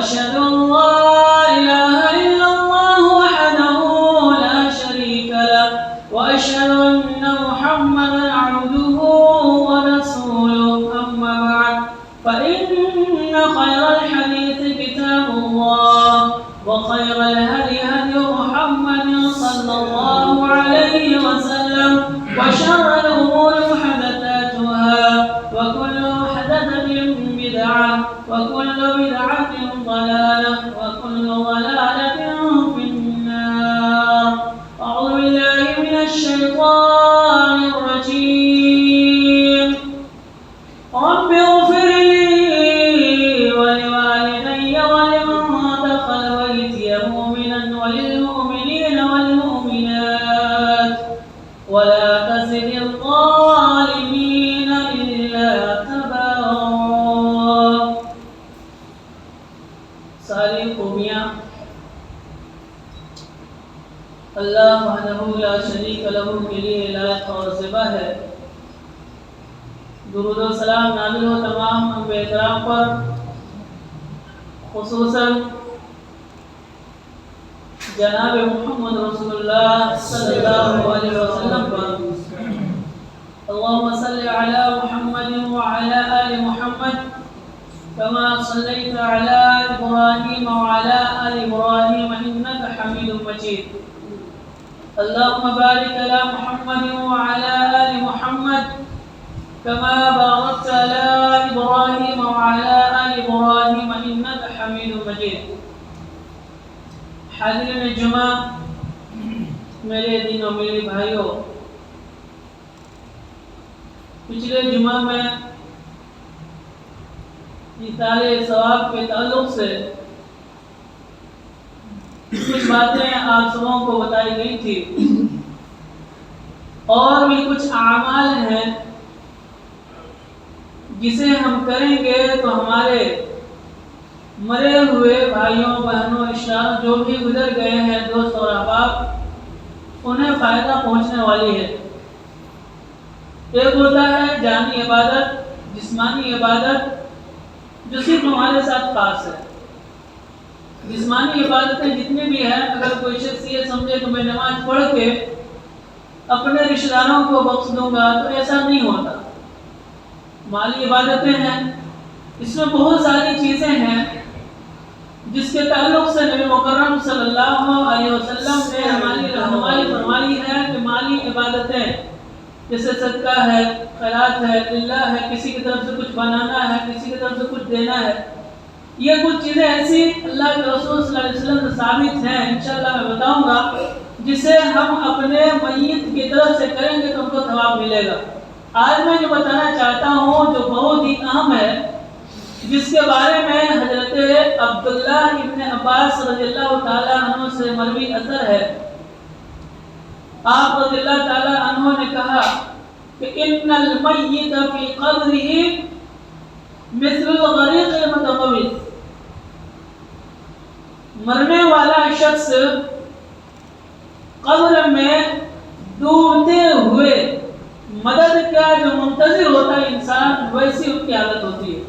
وأشهد أن لا إله إلا الله وحده لا شريك له وأشهد أن محمدا عبده ورسوله أما بعد فإن خير الحديث كتاب الله وخير الهدي هدي محمد صلى الله عليه وسلم وشر الأمور محدثاتها وكل محدثة بدعة وكل بدعة ضلالة وكل ضلالة في النار. أعوذ بالله من الشيطان الرجيم. رب اغفر لي ولوالدي ولمن دخل بيتي مؤمنا وللمؤمنين والمؤمنات ولا تزد الظالمين إلا تبارا. ساری خوبیاں اللہ وحدہ لا شریک لہ کے لیے لائق اور زیبا ہے. درود و سلام نازل ہو تمام انبیاء کرام پر، خصوصاً جناب محمد رسول اللہ صلی اللہ علیہ وسلم پر. اللهم صل على محمد وعلى آل محمد كما صليت على إبراهيم وعلى آل إبراهيم إنك حميد مجيد. اللهم بارك على محمد وعلى آل محمد كما باركت على إبراهيم وعلى آل إبراهيم إنك حميد مجيد. حاضرین جمعہ، میرے دین و میرے بھائیوں، پچھلے جمعہ میں اِطالِ ثواب کے تعلق سے کچھ باتیں آپ سبوں کو بتائی گئی تھی، اور بھی کچھ اعمال ہیں جسے ہم کریں گے تو ہمارے مرے ہوئے بھائیوں بہنوں اشرار جو بھی گزر گئے ہیں دوست اور احباب، انہیں فائدہ پہنچنے والی ہے. ایک ہوتا ہے جانی عبادت، جسمانی عبادت، جو صرف ہمارے ساتھ خاص ہے. جسمانی عبادتیں جتنی بھی ہیں، اگر کوئی شخص یہ سمجھے کہ میں نماز پڑھ کے اپنے رشتہ داروں کو بخش دوں گا تو ایسا نہیں ہوتا. مالی عبادتیں ہیں، اس میں بہت ساری چیزیں ہیں جس کے تعلق سے نبی مکرم صلی اللہ علیہ وسلم نے ہماری رہنمائی فرمائی ہے کہ مالی عبادتیں جیسے صدقہ ہے، خیرات ہے، للہ ہے، کسی کی طرف سے کچھ بنانا ہے، کسی کی طرف سے کچھ دینا ہے، یہ کچھ چیزیں ایسی اللہ کے رسول صلی اللہ علیہ وسلم سے ثابت ہیں، انشاءاللہ میں بتاؤں گا، جسے ہم اپنے میت کی طرف سے کریں گے تو ہم کو ثواب ملے گا. آج میں جو بتانا چاہتا ہوں جو بہت ہی اہم ہے، جس کے بارے میں حضرت عبداللہ ابن عباس رضی اللہ تعالیٰ عنہ سے مروی اثر ہے. آپ رضی اللہ تعالیٰ عنہ نے کہا کہ ان المیت فی قبرہ مثل الغریق المتغوط. مرنے والا شخص قبر میں ڈوبتے ہوئے مدد کا جو منتظر ہوتا ہے انسان، ویسی ان کی حالت ہوتی ہے.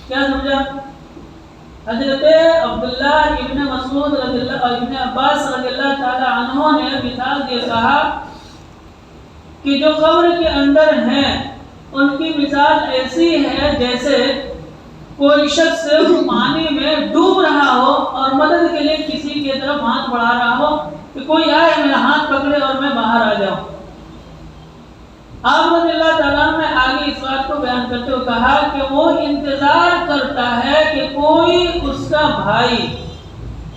کیا سمجھا؟ حضرت عبداللہ ابن مسعود رضی اللہ ابن عباس رضی اللہ تعالی عنہ نے مثال دے کہا کہ جو قبر کے اندر ہیں ان کی مثال ایسی ہے جیسے کوئی شخص پانی میں ڈوب رہا ہو اور مدد کے لیے کسی کی طرف ہاتھ بڑھا رہا ہو کہ کوئی آئے میرا ہاتھ پکڑے اور میں باہر آ جاؤں. آپ رضی اللہ تعالیٰ نے آگے اس بات کو بیان کرتے ہوئے کہا کہ وہ انتظار کرتا ہے کہ کوئی اس کا بھائی،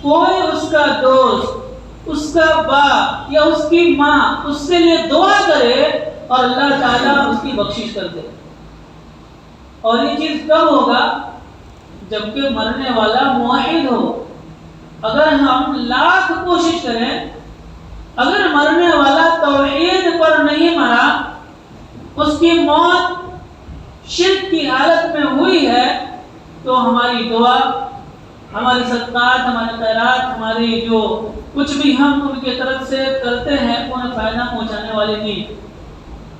کوئی اس کا دوست، اس کا باپ یا اس کی ماں اس کے لیے دعا کرے اور اللہ تعالیٰ اس کی بخشش کر دے. اور یہ چیز کب ہوگا؟ جبکہ مرنے والا موحد ہو. اگر ہم لاکھ کوشش کریں، اگر مرنے والا توحید پر نہیں مرا، اس کی موت شرک کی حالت میں ہوئی ہے، تو ہماری دعا، ہماری صدقات، ہمارے خیرات، ہماری جو کچھ بھی ہم ان کی طرف سے کرتے ہیں انہیں فائدہ پہنچانے والے نہیں.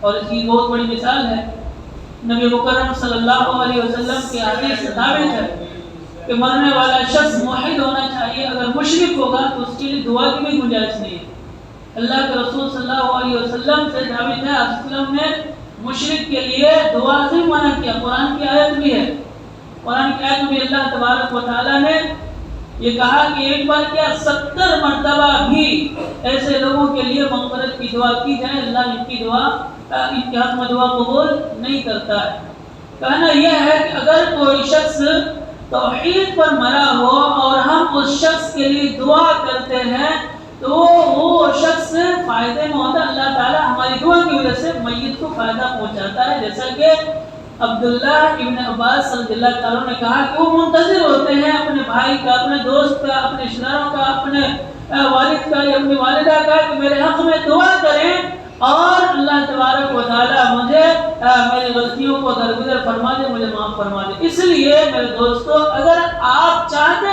اور اس کی بہت بڑی مثال ہے نبی مکرم صلی اللہ علیہ وسلم کی حدیث ثابت ہے کہ مرنے والا شخص موحد ہونا چاہیے، اگر مشرک ہوگا تو اس کے لیے دعا کی بھی گنجائش نہیں ہے۔ اللہ کے رسول صلی اللہ علیہ وسلم سے ثابت ہے وسلم نے مشرک کے لیے دعا سے منع کیا۔ قرآن کی آیت بھی ہے، قرآن کی آیت میں اللہ تبارک و تعالیٰ نے یہ کہا کہ ایک بار کیا 70 مرتبہ بھی ایسے لوگوں کے لیے مغفرت کی دعا کی جائے، اللہ ان کی دعا ان کے حق میں دعا قبول نہیں کرتا ہے۔ کہنا یہ ہے کہ اگر کوئی شخص توحید پر مرا ہو اور ہم اس شخص کے لیے دعا کرتے ہیں تو وہ شخص فائدے میں ہوتا ہے، اللہ تعالیٰ ہماری دعا کی وجہ سے میت کو فائدہ پہنچاتا ہے، جیسا کہ عبداللہ ابن عباس رضی اللہ تعالیٰ نے کہا کہ وہ منتظر ہوتے ہیں اپنے بھائی کا، اپنے دوست کا، اپنے رشتہ داروں کا، اپنے والد کا یا اپنی والدہ کا کہ میرے حق میں دعا کریں اور اللہ تبارک و تعالیٰ مجھے میری غلطیوں کو درگزر فرما دے، مجھے معاف فرما دے۔ اس لیے میرے دوستو، اگر آپ چاہتے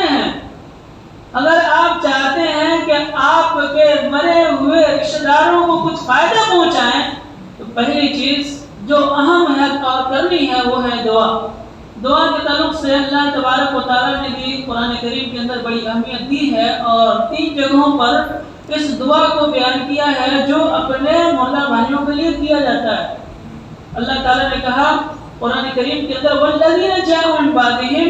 ہیں کہ آپ کے مرے ہوئے رشتہ داروں کو کچھ فائدہ پہنچائیں تو پہلی چیز جو اہم ہے اور کرنی ہے وہ ہے دعا۔ دعا کے تعلق سے اللہ تبارک و تعالیٰ نے بھی قرآن کریم کے اندر بڑی اہمیت دی ہے اور 3 جگہوں پر اس دعا کو بیان کیا ہے جو اپنے مولا بھائیوں کے لیے کیا جاتا ہے۔ اللہ تعالیٰ نے کہا قرآن کریم کے اندر والذین جاءوا من بعدہم،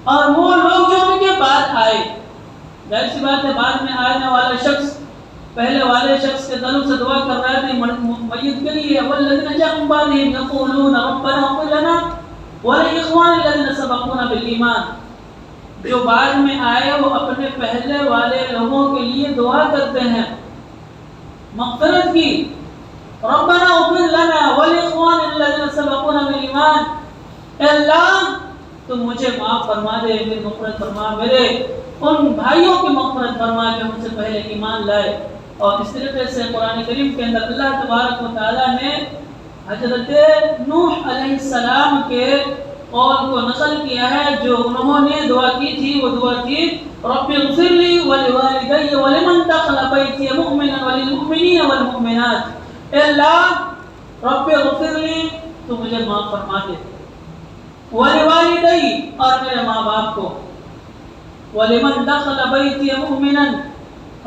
اور وہ لوگ جو ان کے بعد آئے۔ ظاہر سی بات ہے بعد میں آنے والا شخص پہلے والے شخص کے تعلق سے دعا کر رہا ہے میت کے لیے، والذین جاءوا من بعدہم یقولون ربنا اغفر لنا ولإخواننا الذین سبقونا بالایمان، جو بعد میں آئے وہ اپنے پہلے والے لوگوں کے لیے دعا کرتے ہیں مغفرت کی، ربنا اغفر لنا ولإخواننا الذین سبقونا بالایمان، اے اللہ تو مجھے معاف فرما دے، میری مغفرت فرما، میرے ان بھائیوں کی مغفرت فرما جو مجھ سے پہلے ایمان لائے۔ اور اس طریقے سے قرآن کریم کے اندر اللہ تبارک و تعالیٰ نے حضرت نوح علیہ السلام کے قول کو نقل کیا ہے، جو انہوں نے دعا کی تھی، وہ دعا تھی رب اغفر لی ولوالدی ولمن دخل بیتی مؤمنا وللمؤمنین والمؤمنات، اے اللہ رب اغفر لی تو مجھے معاف فرما دے، ولوالدی اور میرے ماں باپ کو، ولمن دخل بیتی مؤمنا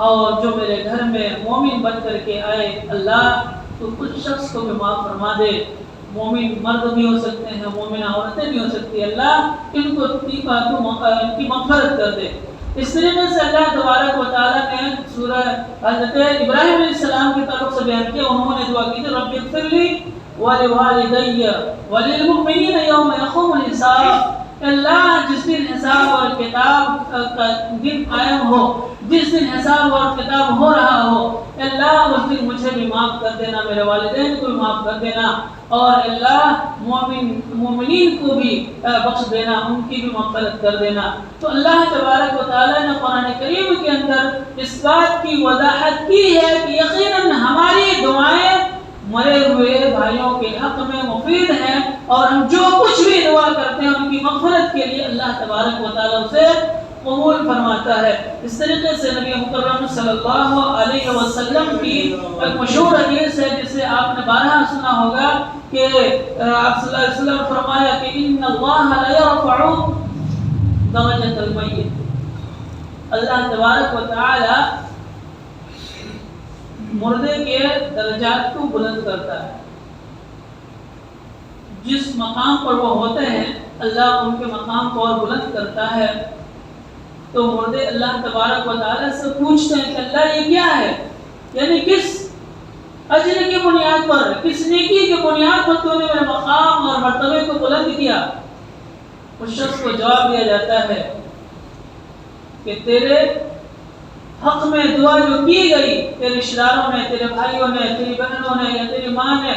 اور جو میرے گھر میں مومن بن کر کے آئے، اللہ تو کچھ شخص کو بھی معاف فرما دے، مومن مرد بھی ہو سکتے ہیں، مومنہ عورتیں بھی ہو سکتی ہیں، اللہ ان کو ان کی مغفرت کر دے۔ اس طریقے سے اللہ تبارک و تعالیٰ نے سورہ حضرت ابراہیم علیہ السلام کی طرف سے بیان کیا، انہوں نے دعا کی تھی رب اغفر لی ولوالدی وللمؤمنین یوم یقوم الحساب، اللہ جس دن حساب اور کتاب کا دن قائم ہو، جس دن حساب اور کتاب ہو رہا ہو، اللہ اس دن مجھے بھی معاف کر دینا، میرے والدین کو بھی معاف کر دینا، اور اللہ مومنین کو بھی بخش دینا، ان کی بھی مغفرت کر دینا۔ تو اللہ تبارک و تعالیٰ نے قرآن کریم کے اندر اس بات کی وضاحت کی ہے کہ یقیناً ہماری دعائیں مرے ہوئے بھائیوں کے حق میں مفید ہیں، اور ہم جو کچھ بھی دعا کرتے ہیں ان کی مغفرت کے لیے اللہ تبارک و تعالیٰ اسے قبول فرماتا ہے۔ اس طریقے سے نبی مکرم صلی اللہ علیہ وسلم کی ایک مشہور حدیث ہے جسے آپ نے بارہا سنا ہوگا کہ آپ صلی اللہ علیہ وسلم فرمایا کہ ان اللہ لا یرفع درجۃ المیت، اللہ تبارک و تعالی مردے کے درجات کو بلند کرتا ہے، جس مقام پر وہ ہوتے ہیں اللہ ان کے مقام کو اور بلند کرتا ہے۔ تو مردے اللہ تبارک و تعالیٰ سے پوچھتے ہیں کہ اللہ یہ کیا ہے، یعنی کس اجر کی بنیاد پر، کس نیکی کی بنیاد پر تو نے میرے مقام اور مرتبے کو بلند کیا؟ اس شخص کو جواب دیا جاتا ہے کہ تیرے حق میں دعا جو کی گئی، تیرے رشتہ داروں نے، تیرے بھائیوں نے، تیری بہنوں نے یا تیری ماں نے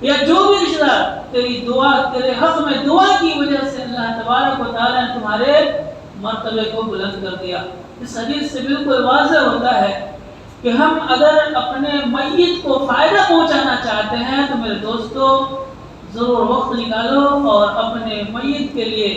یا جو بھی رشتہ دار تیری دعا، تیرے حق میں دعا کی وجہ سے اللہ تبارک و تعالیٰ نے تمہارے مرتبے کو بلند کر دیا۔ اس حدیث سے بالکل واضح ہوتا ہے کہ ہم اگر اپنے میت کو فائدہ پہنچانا چاہتے ہیں تو میرے دوستو ضرور وقت نکالو اور اپنے میت کے لیے،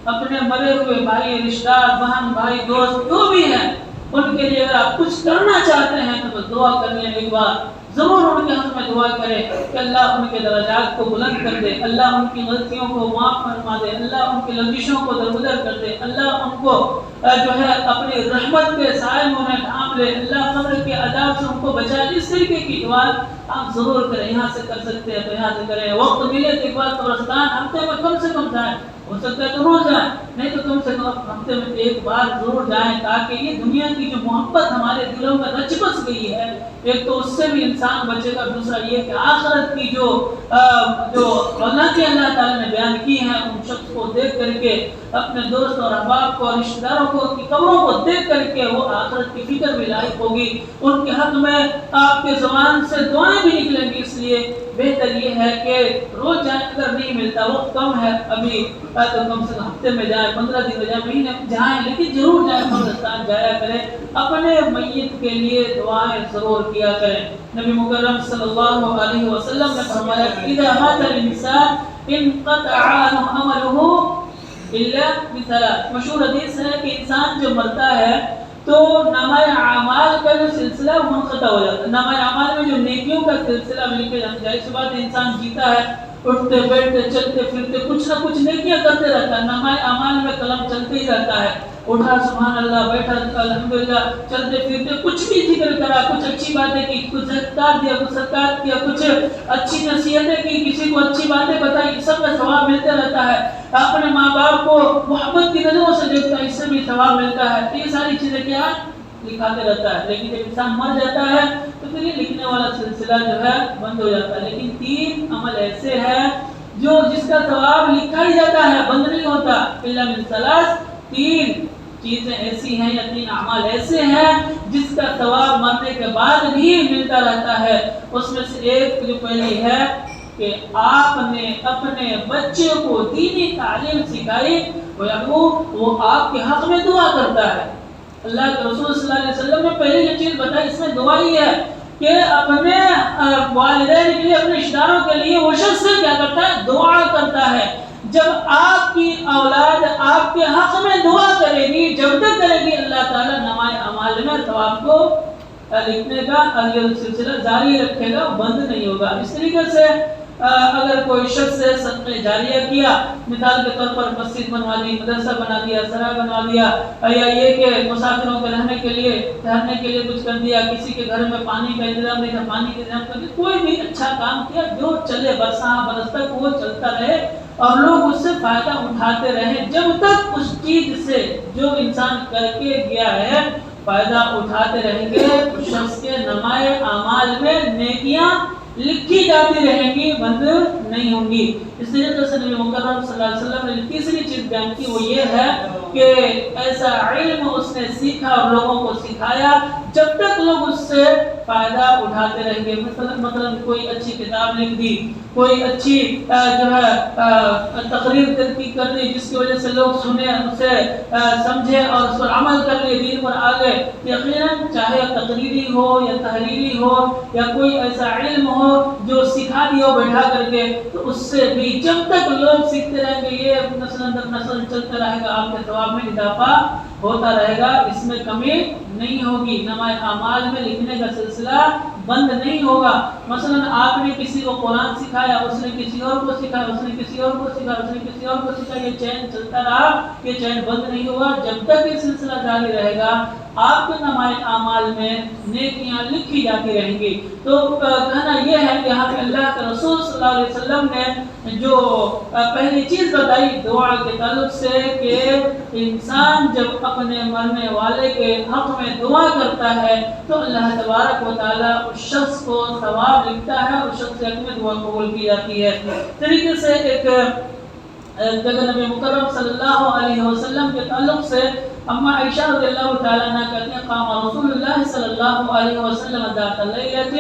اپنے مرے ہوئے بھائی، رشتہ دار، بہن، بھائی، دوست جو بھی ہیں ان کے لیے اگر آپ کچھ کرنا چاہتے ہیں تو بس دعا کرنے ایک بار ضرور ان کے حق میں دعا کریں کہ اللہ ان کے درجات کو بلند کر دے، اللہ ان کی غلطیوں کو معاف فرما دے، اللہ ان کی لغزشوں کو درگزر کر دے، اللہ ان کو جو ہے اپنی رحمت کے سائے میں ڈھانپ لے، اللہ قبر کے عذاب سے ان کو بچا لے۔ اس طریقے کی دعا آپ ضرور کریں، یہاں سے کر سکتے ہیں تو یہاں سے کریں، وقت ملے تو ایک بار قبرستان ہفتے میں کم سے کم جائیں، ہو سکتا ہے تو روز جائیں، نہیں تو کم سے کم ہفتے میں ایک بار ضرور جائیں، تاکہ یہ دنیا کی جو محبت ہمارے دلوں میں رچ بس گئی ہے، ایک تو اس سے بھی انسان بچے گا، دوسرا یہ کہ آخرت کی جو اللہ تعالیٰ نے بیان کی ہیں ان شخص کو دیکھ کر کے، اپنے دوست اور احباب کو اور رشتہ داروں کو کی قبروں کو دیکھ کر کے وہ آخرت کی فکر بھی لاحق ہوگی، ان کے حق میں آپ کے زبان سے دعائیں بھی نکلیں گی۔ اس لیے بہتر یہ ہے کہ روز جائیں، اگر نہیں ملتا وقت کم ہے ابھی تو کم سے کم ہفتے میں جائیں، 15 دن میں جائیں، مہینے میں جائیں، لیکن ضرور جائیں، قبرستان جایا کریں، اپنے میت کے لیے دعائیں ضرور کیا کریں۔ نبی مکرم صلی اللہ علیہ وسلم نے فرمایا کہ اذا مات الانسان انقطع عنه عمله الا بثلاث، مشہور حدیث ہے کہ انسان جو مرتا ہے تو نامہ اعمال کا جو سلسلہ منقطع ہو جاتا ہے، نامہ اعمال میں جو نیکیوں کا سلسلہ مل کے جاتا ہے، اس بات انسان جیتا ہے، اٹھتے بیٹھتے چلتے پھرتے کچھ نہ کچھ نیکیاں کرتے رہتا ہے، نامہ اعمال میں قلم چلتے ہی رہتا ہے، اٹھا سبحان اللہ، بیٹھا الحمدللہ، چلتے پھرتے کچھ بھی ذکر کرا، کچھ اچھی باتیں کی، کچھ زکات دیا، کچھ صدقات کیا، کچھ اچھی نصیحتیں کی، کسی کو اچھی باتیں بتائی، اس سب میں ثواب ملتا رہتا ہے، اپنے ماں باپ کو محبت کی نظروں سے دیکھتا ہے، اس سے بھی ثواب ملتا ہے، یہ ساری چیزیں کیا لکھاتے رہتا ہے۔ لیکن جب انسان مر جاتا ہے تو پھر یہ لکھنے والا سلسلہ جو ہے بند ہو جاتا ہے۔ لیکن 3 عمل ایسے ہیں جو جس کا ثواب لکھا ہی جاتا ہے، بند نہیں ہوتا، الا من ثلاث، 3 چیزیں ایسی ہیں یا 3 اعمال ایسے ہیں جس کا ثواب مرنے کے بعد بھی ملتا رہتا ہے۔ اس میں سے ایک جو پہلی ہے کہ آپ نے اپنے بچے کو دینی تعلیم سکھائی، وہ آپ کے حق میں دعا کرتا ہے۔ اللہ کے رسول صلی اللہ علیہ وسلم نے پہلی جو چیز بتائی اس میں دعا ہی ہے کہ اپنے والدین کے لیے، اپنے رشتہ داروں کے لیے وہ شخص کیا کرتا ہے؟ دعا کرتا ہے۔ جب آپ کی اولاد آپ کے حق میں دعا کرے گی، جب تک کرے گی، اللہ تعالیٰ نامہ اعمال میں ثواب کو لکھنے کا سلسلہ جاری رکھے گا، بند نہیں ہوگا۔ اس طریقے سے اگر کوئی شخص صدقہ جاریہ کیا، مثال کے طور پر مسجد بنوا دی، مدرسہ بنا دیا، سرا بنوا دیا، یا یہ کہ مسافروں کے رہنے کے لیے ٹھہرنے کے لیے کچھ کر دیا، کسی کے گھر میں پانی کا انتظام نہیں تھا، پانی کا انتظام کر دیا، کوئی بھی اچھا کام کیا جو چلے برساں برس تک وہ چلتا رہے اور لوگ اس سے فائدہ اٹھاتے رہے، جب تک اس چیز سے جو انسان کر کے گیا ہے فائدہ اٹھاتے رہیں گے، اس شخص کے نامہ اعمال میں نیکیاں لکھی جاتی رہیں گی، بند نہیں ہوں گی۔ اس طریقے سے نبی مکرم صلی اللہ علیہ وسلم نے تیسری چیز بیان کی، وہ یہ ہے کہ ایسا علم اس نے سیکھا اور لوگوں کو سکھایا جب تک لوگ اس سے فائدہ اٹھاتے رہیں گے۔ مثلا کوئی اچھی کتاب لکھ دی، کوئی اچھی جو ہے تقریر تحقیق کر دی جس کی وجہ سے لوگ سنے، اسے سمجھے اور اس پر عمل کر لیے، دین پر آگے، یقیناً چاہے تقریری ہو یا تحریری ہو یا کوئی ایسا علم ہو جو سکھا دیا ہو بیٹھا کر کے، تو اس سے بھی جب تک لوگ سیکھتے رہیں گے یہ نسل در نسل چلتا رہے گا، آپ کے ثواب میں اضافہ ہوتا رہے گا، اس میں کمی نہیں ہوگی، نامہ اعمال میں لکھنے کا سلسلہ بند نہیں ہوگا۔ مثلا آپ نے کسی کو قرآن سکھایا، اس نے کسی اور کو سکھایا، اس نے کسی اور کو سکھایا، اس نے کسی اور کو سکھایا، یہ چین چلتا رہا، یہ چین بند نہیں ہوگا، جب تک یہ سلسلہ جاری رہے گا آپ کے نامہ اعمال میں نیکیاں لکھی جاتی رہیں گی۔ تو کہنا یہ ہے کہ یہاں پہ اللہ کے رسول صلی اللہ علیہ وسلم نے جو پہلی چیز بتائی دعا کے تعلق سے کہ انسان جب اپنے مرنے والے کے حق میں دعا کرتا ہے تو اللہ تبارک و تعالیٰ اس شخص کو ثواب لکھتا ہے اور اس شخص کے حق میں دعا قبول کی جاتی ہے۔ طریقے سے ایک جگہ نبی مکرم صلی اللہ علیہ وسلم کے تعلق سے اما عائشہ رضی اللہ تعالیٰ عنہ کہتی ہیں قام رسول اللہ صلی اللہ علیہ وسلم ذات لیلۃ،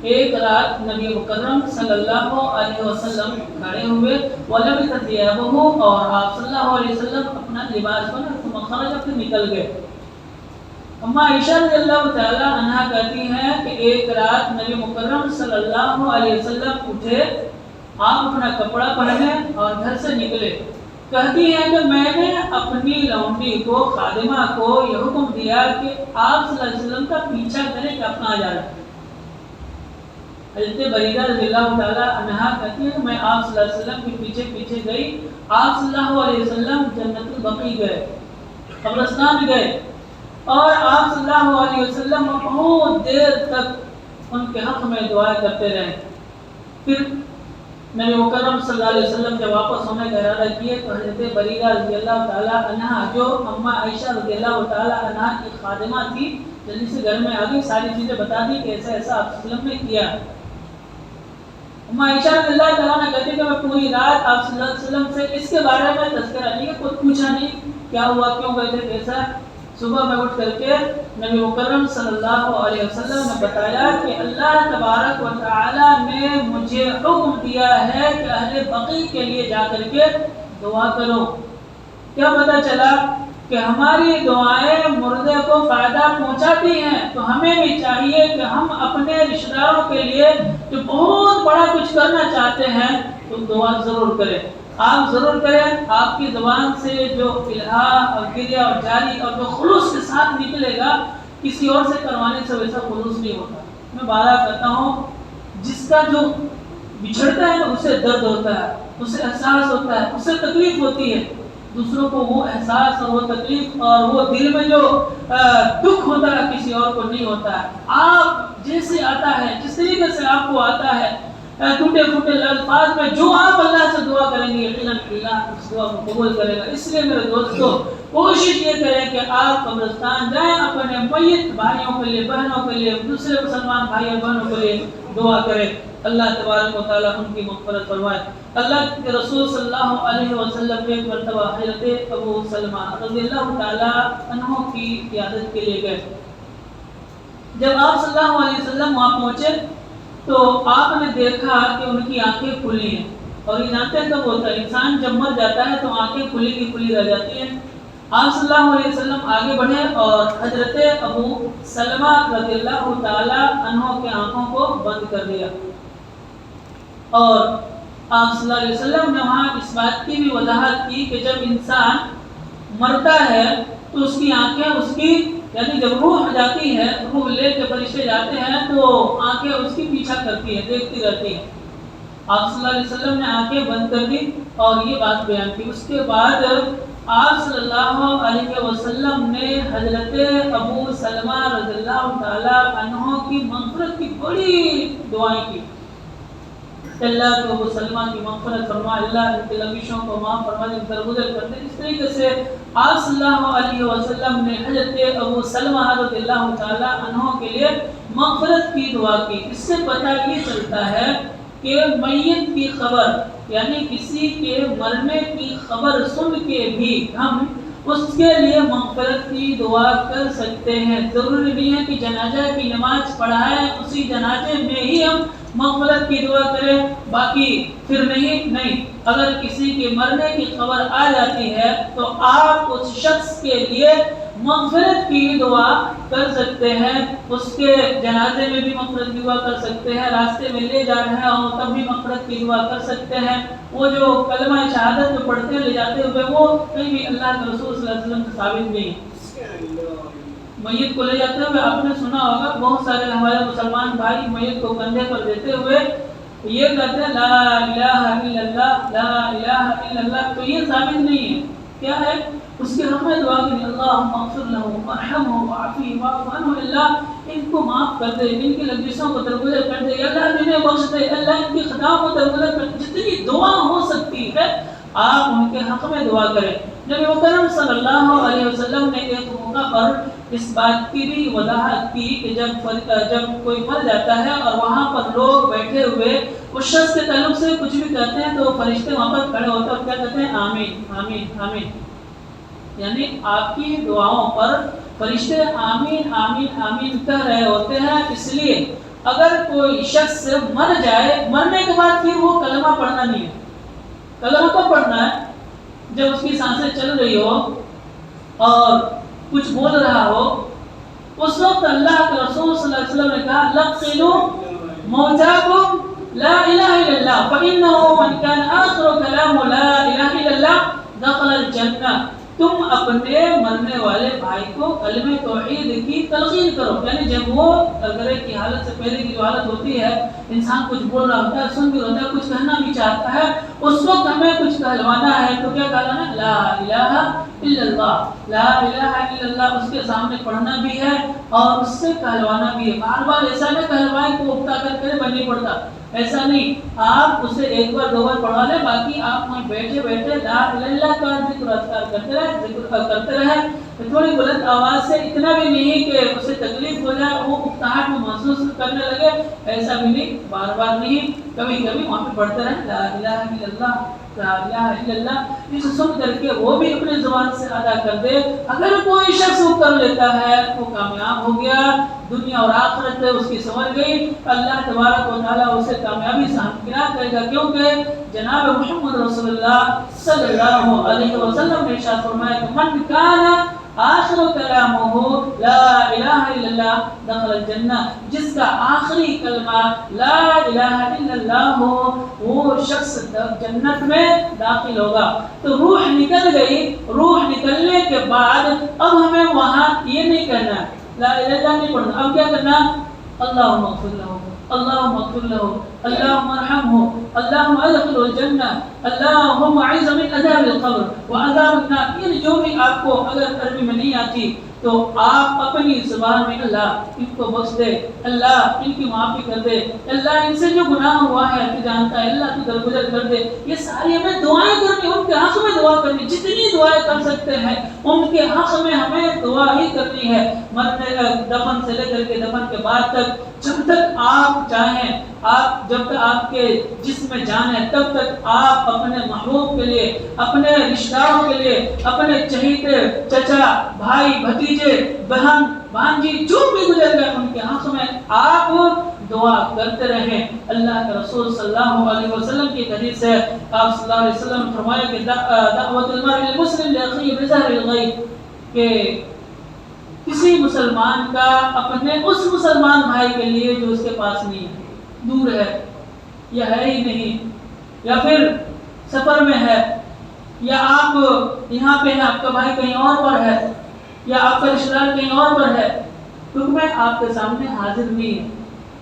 ایک رات نبی مکرم صلی اللہ علیہ وسلم کھڑے ہوئے، ولبس ثيابه، اور آپ صلی اللہ علیہ وسلم اپنا لباس پہنا، ثم خرج، پھر نکل گئے۔ اما عائشہ رضی اللہ تعالیٰ عنہ کہتی ہیں کہ ایک رات نبی مکرم صلی اللہ علیہ وسلم اٹھے، آپ اپنا کپڑا پہنے اور گھر سے نکلے، کہتی ہے کہ میں نے اپنی لونڈی کو، خادمہ کو یہ حکم دیا کہ آپ صلی اللہ علیہ وسلم کا پیچھا کرے کہ آپ کہاں جا رہے ہیں۔ حضرت بریدہ رضی اللہ تعالیٰ عنہا کہتی ہے میں آپ صلی اللہ علیہ وسلم کے پیچھے پیچھے گئی، آپ صلی اللہ علیہ وسلم جنت البقیع گئے، قبرستان گئے، اور آپ صلی اللہ علیہ وسلم بہت دیر تک ان کے حق میں دعائیں کرتے رہے۔ پھر نبی مکرم صلی اللہ علیہ وسلم جب واپس ہونے کا ارادہ کیے تو حضرت بریدہ رضی اللہ تعالیٰ عنہا جو اماں عائشہ رضی اللہ تعالیٰ عنہا کی خادمہ تھی، جلدی سے گھر میں آ گئی، ساری چیزیں بتا دی کہ ایسا ایسا آپ صلی اللہ علیہ وسلم نے کیا۔ اماں عائشہ رضی اللہ تعالیٰ نے کہتی کہ میں پوری رات آپ صلی اللہ علیہ وسلم سے اس کے بارے میں تذکرہ نہیں، کچھ پوچھا نہیں کیا ہوا، کیوں گئے تھے، کیسا۔ صبح میں اٹھ کر کے نبی مکرم صلی اللہ علیہ وسلم نے بتایا کہ اللہ تبارک و تعالی نے مجھے حکم دیا ہے کہ اہل بقیع کے لیے جا کر کے دعا کرو۔ کیا پتہ چلا کہ ہماری دعائیں مردے کو فائدہ پہنچاتی ہیں، تو ہمیں بھی چاہیے کہ ہم اپنے رشتہ داروں کے لیے جو بہت بڑا کچھ کرنا چاہتے ہیں تو دعا ضرور کریں، آپ ضرور کریں۔ آپ کی زبان سے جو الہا اور گریہ اور جاری اور جو خلوص کے ساتھ نکلے گا، کسی اور سے کروانے سے ویسا خلوص نہیں ہوتا۔ میں بارہ کہتا ہوں، جس کا جو بچھڑتا ہے اسے درد ہوتا ہے، اسے احساس ہوتا ہے، اسے تکلیف ہوتی ہے، دوسروں کو وہ احساس اور وہ تکلیف اور وہ دل میں جو دکھ ہوتا ہے کسی اور کو نہیں ہوتا ہے۔ آپ جیسے آتا ہے، جس طریقے سے آپ کو آتا ہے، ٹوٹے پھوٹے الفاظ میں جو آپ اللہ سے دعا کریں گے، یقیناً اللہ اس دعا کو قبول کرے گا۔ اس لیے میرے دوستو کوشش یہ کریں کہ آپ قبرستان جائیں، اپنے میت بھائیوں کے لیے، بہنوں کے لیے، دوسرے مسلمان بھائی اور بہنوں کے لیے دعا کریں، اللہ تبارک و تعالیٰ ان کی مغفرت فرمائے۔ اللہ کے رسول صلی اللہ علیہ وسلم ایک مرتبہ حضرت ابو سلمہ رضی اللہ تعالیٰ عنہ کی عیادت کے لیے گئے۔ جب آپ صلی اللہ علیہ وسلم وہاں پہنچے تو آپ نے دیکھا کہ ان کی آنکھیں کھلی ہیں، اور یہ جانتے ہیں کب ہوتا ہے، انسان جب مر جاتا ہے تو آنکھیں کھلی کی کھلی رہ جاتی ہیں۔ آپ صلی اللہ علیہ وسلم آگے بڑھے اور حضرت ابو سلمہ رضی اللہ تعالی عنہ کے آنکھوں کو بند کر دیا، اور آپ صلی اللہ علیہ وسلم نے وہاں اس بات کی بھی وضاحت کی کہ جب انسان مرتا ہے تو اس کی آنکھیں اس کی یعنی جب روح جاتی ہے، روح لے کے فرشتے جاتے ہیں تو آنکھیں اس کی پیچھا کرتی ہیں، دیکھتی رہتی ہیں۔ آپ صلی اللہ علیہ وسلم نے آنکھیں بند کر دی اور یہ بات بیان کی۔ اس کے بعد آپ صلی اللہ علیہ وسلم نے حضرت ابو سلمہ رضی اللہ تعالی عنہ کی مغفرت کی بڑی دعائیں کی، اللہ کو ابو سلمہ کی مغفرت فرما، اللہ ان کی لغزشوں کو معاف فرما، ان درگزر کر دے۔ اس طریقے سے آپ صلی اللہ علیہ وسلم نے حضرت ابو سلمہ رضی اللہ تعالی عنہ کے لیے مغفرت کی دعا کی۔ اس سے پتہ یہ چلتا ہے کہ میت کی خبر یعنی کسی کے مرنے کی خبر سن کے بھی ہم اس کے لیے مغفرت کی دعا کر سکتے ہیں۔ ضروری نہیں ہے کہ جنازہ کی نماز پڑھائیں، اسی جنازے میں ہی ہم مغفرت کی دعا کریں، باقی پھر نہیں۔ اگر کسی کے مرنے کی خبر آ جاتی ہے تو آپ اس شخص کے لیے مغفرت کی دعا کر سکتے ہیں، اس کے جنازے میں بھی مغفرت کی دعا کر سکتے ہیں، راستے میں لے جا رہے ہوں تب بھی مغفرت کی دعا کر سکتے ہیں۔ وہ جو کلمہ شہادت جو پڑھتے ہیں لے جاتے ہوئے، وہ کہیں بھی اللہ کے رسول صلی اللہ علیہ وسلم سے ثابت نہیں۔ میت کو لے جاتے ہوئے آپ نے سنا ہوگا بہت سارے ہمارے مسلمان بھائی میت کو کندھے پر دیتے ہوئے یہ کہتے ہیں لا الہ الا اللہ، لا الہ الا اللہ، تو یہ ثابت نہیں ہے۔ کیا ہے؟ اس کے حق میں دعا کریں، اللہم اغفر لہ وارحمہ وعافیہ واعف عنہ، اللہ ان کو معاف کر دے، ان کی لغزشوں کو درگزر کر دے، اللہ انہیں بخش دے، اللہ ان کی خطاؤں کو درگزر کر دے۔ جتنی دعا ہو سکتی ہے آپ ان کے حق میں دعا کریں۔ نبی مکرم صلی اللہ علیہ وسلم نے ایک موقع پر اس بات کی بھی وضاحت کی کہ جب کوئی مر جاتا ہے اور وہاں پر لوگ بیٹھے ہوئے اس شخص کے تعلق سے کچھ بھی کہتے ہیں تو فرشتے وہاں پر کھڑے ہوتے ہیں اور کیا کہتے ہیں؟ آمین آمین آمین، یعنی آپ کی دعاؤں پر فرشتے آمین آمین آمین کہہ رہے ہوتے ہیں۔ اس لیے اگر کوئی شخص مر جائے، مرنے کے بعد پھر وہ کلمہ پڑھنا نہیں ہے۔ کلمہ کب پڑھنا ہے؟ جب اس کی سانسیں چل رہی ہو اور کچھ بول رہا ہو، اس وقت اللہ کے رسول صلی اللہ علیہ وسلم نے کہا لقنوا موتاکم لا الہ الا اللہ فإنہ من کان آخر کلام لا الہ الا اللہ دخل الجنہ، تم اپنے مرنے والے بھائی کو کلمہ توحید کی تلقین کرو. یعنی جب وہ اگر کی حالت سے پہلے کی جو حالت ہوتی ہے انسان کچھ بول رہا ہوتا ہے, سن بھی ہوتا ہے, کچھ کہنا بھی چاہتا ہے, اس وقت ہمیں کچھ کہلوانا ہے تو کیا کہلانا ہے؟ لا الہ الا اللہ. لا الہ الا اللہ اس کے سامنے پڑھنا بھی ہے اور اس سے کہلوانا بھی ہے. بار بار ایسا نہ کہلوائیں کو اکتا کر کے نہیں پڑتا, ایسا نہیں. آپ اسے ایک بار دو بار پڑھا لیں, باقی آپ وہیں بیٹھے بیٹھے لا الہ الا اللہ کا ذکر اذکار کرتے رہے. تھوڑی بلند آواز سے, اتنا بھی نہیں کہ اسے تکلیف ہو جائے, وہ اکتاہٹ میں محسوس کرنے لگے, ایسا بھی نہیں, بار بار نہیں, کبھی کبھی وہاں پہ پڑھتے رہے لا الہ الا اللہ لا الہ الا اللہ. اسے سن کر کے وہ بھی اپنے زبان سے ادا کر دے. اگر کوئی شخص وہ کر لیتا ہے وہ کامیاب ہو گیا, دنیا اور آخرت اس کی سنور گئی. اللہ تبارک و تعالیٰ اسے کامیابی سے ہمکنار کرے گا, کیونکہ جناب محمد رسول اللہ صلی اللہ علیہ وسلم نے ارشاد فرمایا کہ من کان آخر کلامہ لا الہ الا اللہ دخل الجنہ. جس کا آخری کلمہ لا الہ الا اللہ ہو وہ شخص جنت میں داخل ہوگا. تو روح نکل گئی, روح نکلنے کے بعد اب ہمیں وہاں یہ نہیں کرنا لا الہ الا اللہ نہیں پڑھنا, اب کیا کرنا؟ اللہم اغفر لہو, اللہم اغفر لہو, اللہم ارحمہ, اللہم ادخلہ الجنہ, اللہم اعذ من عذاب القبر وعذاب النار. یہ جو بھی آپ کو اگر عربی میں نہیں آتی تو آپ اپنی زبان میں اللہ ان کو بخش دے, اللہ ان کی معافی کر دے, اللہ ان سے جو گناہ ہوا ہے تو جانتا ہے, اللہ تو درگزر کر دے. یہ ساری ہمیں دعائیں کرنی, ان کے حق میں دعا کرنی, جتنی دعائیں کر سکتے ہیں ان کے حق میں ہمیں دعا ہی کرنی ہے. مرنے دفن سے لے کر کے دفن کے بعد تک, جب تک آپ چاہیں, آپ جب تک آپ کے جسم میں جان ہے تب تک آپ اپنے محبوب کے لیے, اپنے رشتہ داروں کے لیے, اپنے چہیتے چچا بھائی بھتیجے بہن بھانجی جو بھی گزر گئے ان کے حق میں آپ دعا کرتے رہیں. اللہ کے رسول صلی اللہ علیہ وسلم کی حدیث ہے, آپ صلی اللہ علیہ وسلم نے فرمایا کہ دعوت المرء المسلم لاخیہ بظہر الغیب, کہ کسی مسلمان کا اپنے اس مسلمان بھائی کے لیے جو اس کے پاس نہیں ہے, دور ہے یا ہے ہی نہیں, یا پھر سفر میں ہے, یا آپ یہاں پہ ہیں آپ کا بھائی کہیں اور پر ہے, یا آپ کا رشتہ دار کہیں اور پر ہے, حکم آپ کے سامنے حاضر نہیں ہے,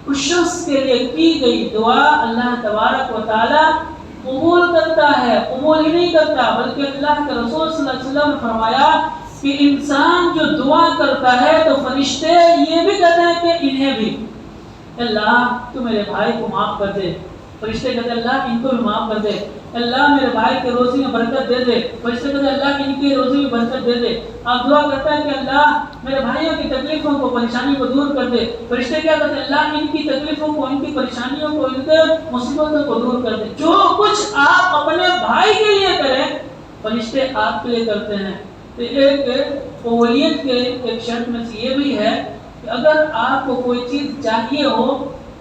اس شخص کے لیے کی گئی دعا اللہ تبارک و تعالی قبول کرتا ہے. قبول ہی نہیں کرتا بلکہ اللہ کے رسول صلی اللہ علیہ وسلم نے فرمایا کہ انسان جو دعا کرتا ہے تو فرشتے یہ بھی کہتے ہیں کہ انہیں بھی اللہ تو میرے بھائی کو معاف کر دے. فرشتے کہتے ہیں اللہ ان کو بھی معاف کر دے, اللہ میرے بھائی کے روزی میں برکت دے دے. فرشتے کہتے ہیں اللہ ان کی روزی میں برکت دے دے. آپ دعا کرتے ہیں کہ اللہ میرے بھائیوں کی تکلیفوں کو پریشانیوں کو دور کر دے. فرشتے کیا کہتے ہیں اللہ ان کی تکلیفوں کو, ان کی پریشانیوں کو, ان کے مصیبتوں کو دور کر دے. جو کچھ آپ اپنے بھائی کے لیے کریں فرشتے آپ کے لیے کرتے ہیں. تو ایک قبولیت کے ایک شرط میں سے یہ بھی ہے کہ اگر آپ کو کوئی چیز چاہیے ہو,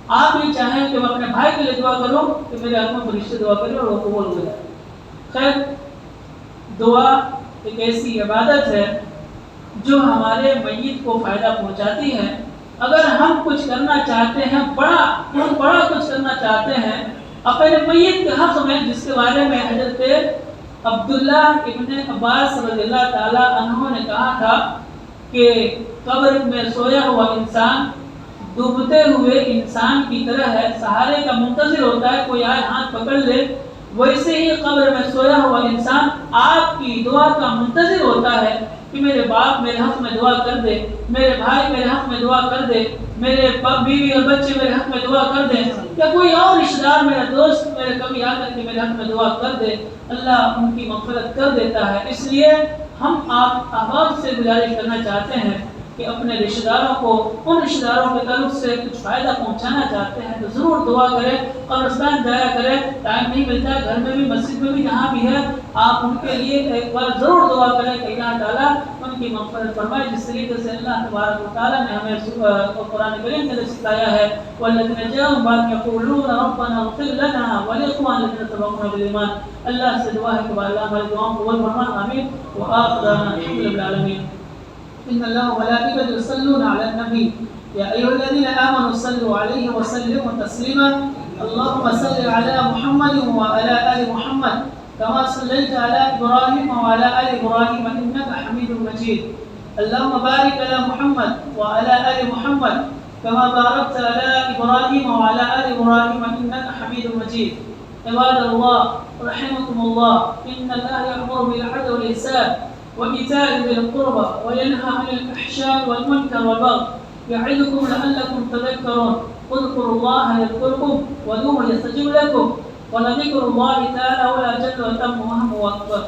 آپ یہ چاہیں کہ میں اپنے بھائی کے لیے دعا کروں کہ میرے حق میں فرشتے دعا کریں اور وہ قبول ہو جائے. خیر, دعا ایک ایسی عبادت ہے جو ہمارے میت کو فائدہ پہنچاتی ہے. اگر ہم کچھ کرنا چاہتے ہیں, بڑا کچھ کرنا چاہتے ہیں اپنے میت کے حق میں, جس کے بارے میں حضرت عبداللہ ابن عباس رضی اللہ تعالیٰ عنہ نے کہا تھا کہ قبر میں سویا ہوا انسان ڈوبتے ہوئے انسان کی طرح ہے, سہارے کا منتظر ہوتا ہے, کوئی آئے ہاتھ پکڑ لے. ویسے ہی قبر میں سویا ہوا انسان آپ کی دعا کا منتظر ہوتا ہے کہ میرے باپ میرے حق میں دعا کر دے, میرے بھائی میرے حق میں دعا کر دے, میرے بیوی اور بچے میرے حق میں دعا کر دیں, یا کوئی اور رشتہ دار میرا دوست میرے کبھی آ کر کے میرے حق میں دعا کر دے. اللہ ان کی مغفرت کر دیتا ہے. اس لیے ہم آپ احباب سے گزارش کرنا چاہتے ہیں کہ اپنے رشتہ داروں کو, ان رشتہ داروں کے تعلق سے کچھ فائدہ پہنچانا چاہتے ہیں تو ضرور دعا کریں, قبرستان جایا کریں. ٹائم نہیں ملتا ہے, گھر میں بھی مسجد میں بھی جہاں بھی ہے آپ ان کے لیے ایک بار ضرور دعا کریں کہ اللہ تعالیٰ ان کی مغفرت فرمائے. جس طریقے سے اللہ تبارک و تعالیٰ نے ہمیں قرآن کریم کے اندر سکھایا ہے وَالَّذِينَ جَاءُوا مِن بَعْدِهِمْ يَقُولُونَ رَبَّنَا اغْفِرْ لَنَا وَلِإِخْوَانِنَا الَّذِينَ سَبَقُونَا بِالْإِيمَانِ. اللہ سے دعا ہے کہ اللہ ہماری دعاؤں کو قبول فرما, آمین. وآخر دعوانا الحمد للہ العالمین. إن الله وملائكته يصلون على النبي يا أيها الذين آمنوا صلوا عليه وسلموا تسليما. اللهم صل على محمد وعلى آل محمد كما صليت على إبراهيم وعلى آل إبراهيم إنك حميد مجيد اللهم بارك على محمد وعلى آل محمد كما باركت على إبراهيم وعلى آل إبراهيم إنك حميد مجيد عباد الله رحمكم الله إن الله يأمر بالعدل والإحسان وإيتاء ذي القربى وينهى عن الفحشاء والمنكر والبغي يعظكم لعلكم تذكرون اذكروا الله يذكركم وادعوه يستجب لكم ولذكر الله تعالى ولا جل وتم وهم أكبر